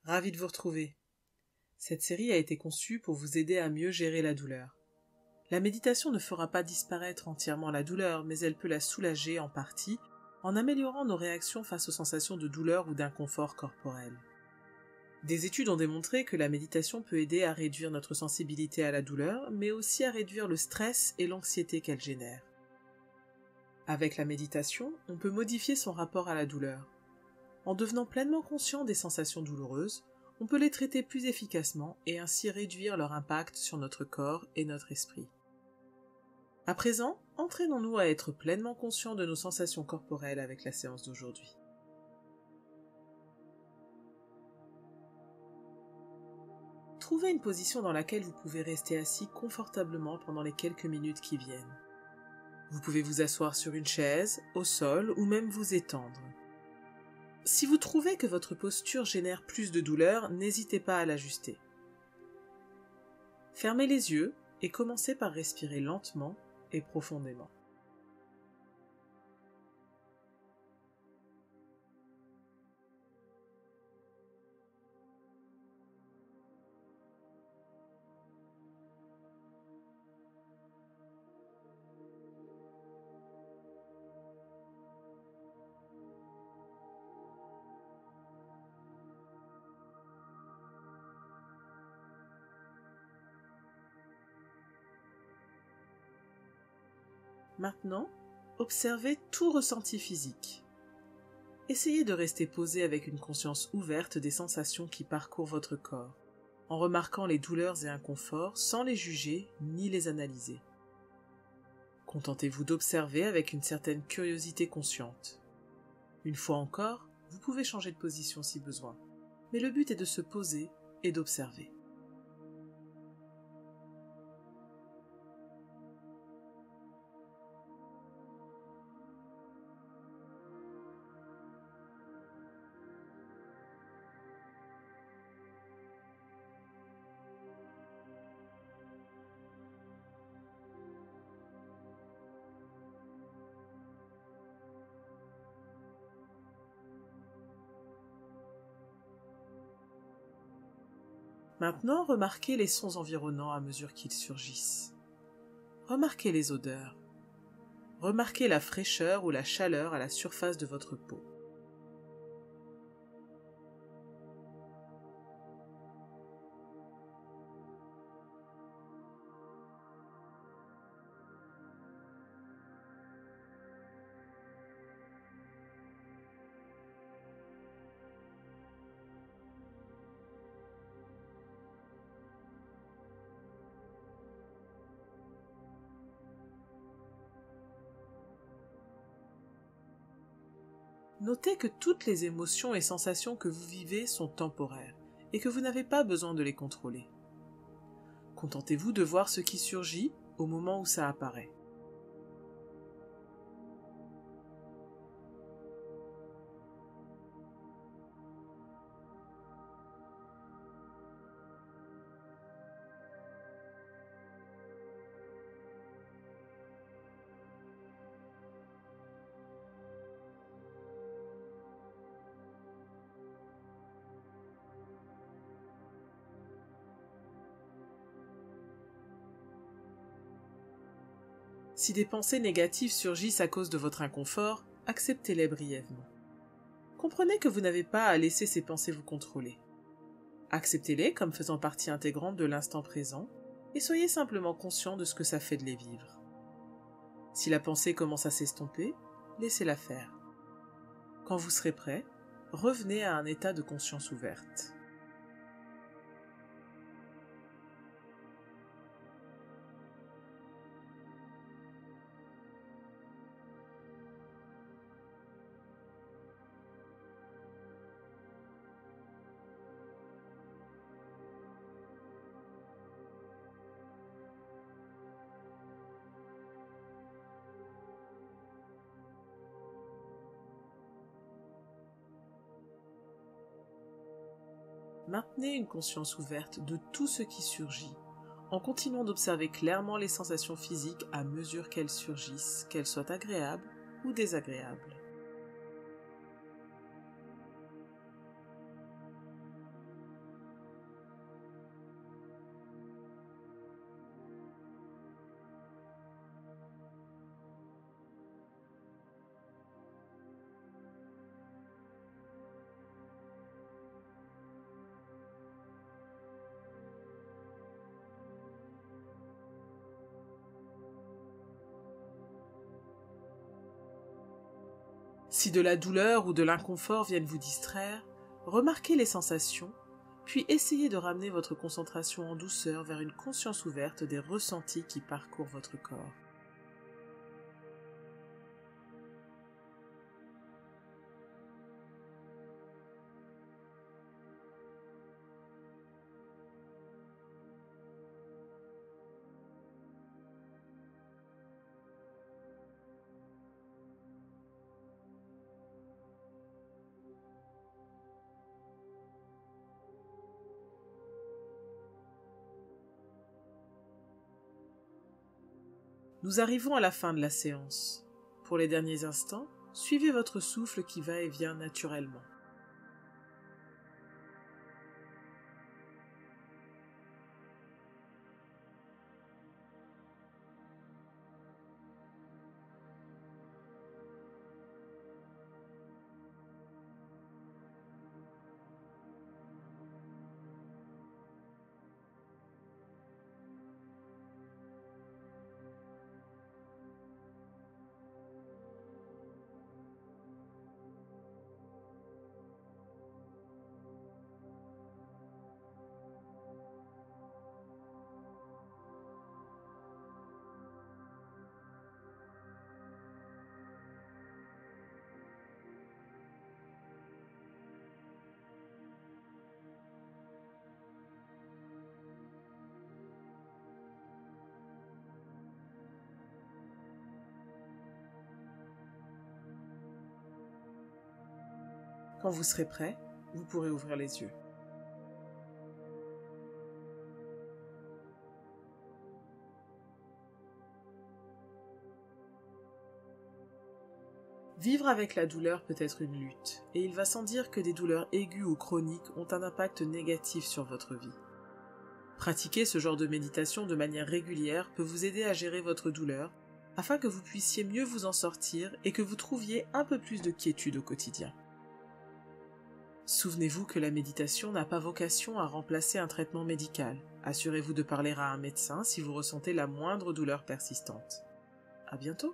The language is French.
Ravi de vous retrouver. Cette série a été conçue pour vous aider à mieux gérer la douleur. La méditation ne fera pas disparaître entièrement la douleur, mais elle peut la soulager en partie en améliorant nos réactions face aux sensations de douleur ou d'inconfort corporel. Des études ont démontré que la méditation peut aider à réduire notre sensibilité à la douleur, mais aussi à réduire le stress et l'anxiété qu'elle génère. Avec la méditation, on peut modifier son rapport à la douleur. En devenant pleinement conscient des sensations douloureuses, on peut les traiter plus efficacement et ainsi réduire leur impact sur notre corps et notre esprit. À présent, entraînons-nous à être pleinement conscients de nos sensations corporelles avec la séance d'aujourd'hui. Trouvez une position dans laquelle vous pouvez rester assis confortablement pendant les quelques minutes qui viennent. Vous pouvez vous asseoir sur une chaise, au sol ou même vous étendre. Si vous trouvez que votre posture génère plus de douleur, n'hésitez pas à l'ajuster. Fermez les yeux et commencez par respirer lentement et profondément. Maintenant, observez tout ressenti physique. Essayez de rester posé avec une conscience ouverte des sensations qui parcourent votre corps, en remarquant les douleurs et inconforts sans les juger ni les analyser. Contentez-vous d'observer avec une certaine curiosité consciente. Une fois encore, vous pouvez changer de position si besoin, mais le but est de se poser et d'observer. Maintenant, remarquez les sons environnants à mesure qu'ils surgissent. Remarquez les odeurs. Remarquez la fraîcheur ou la chaleur à la surface de votre peau. Notez que toutes les émotions et sensations que vous vivez sont temporaires et que vous n'avez pas besoin de les contrôler. Contentez-vous de voir ce qui surgit au moment où ça apparaît. Si des pensées négatives surgissent à cause de votre inconfort, acceptez-les brièvement. Comprenez que vous n'avez pas à laisser ces pensées vous contrôler. Acceptez-les comme faisant partie intégrante de l'instant présent et soyez simplement conscient de ce que ça fait de les vivre. Si la pensée commence à s'estomper, laissez-la faire. Quand vous serez prêt, revenez à un état de conscience ouverte. Maintenez une conscience ouverte de tout ce qui surgit, en continuant d'observer clairement les sensations physiques à mesure qu'elles surgissent, qu'elles soient agréables ou désagréables. Si de la douleur ou de l'inconfort viennent vous distraire, remarquez les sensations, puis essayez de ramener votre concentration en douceur vers une conscience ouverte des ressentis qui parcourent votre corps. Nous arrivons à la fin de la séance. Pour les derniers instants, suivez votre souffle qui va et vient naturellement. Quand vous serez prêt, vous pourrez ouvrir les yeux. Vivre avec la douleur peut être une lutte, et il va sans dire que des douleurs aiguës ou chroniques ont un impact négatif sur votre vie. Pratiquer ce genre de méditation de manière régulière peut vous aider à gérer votre douleur, afin que vous puissiez mieux vous en sortir et que vous trouviez un peu plus de quiétude au quotidien. Souvenez-vous que la méditation n'a pas vocation à remplacer un traitement médical. Assurez-vous de parler à un médecin si vous ressentez la moindre douleur persistante. À bientôt!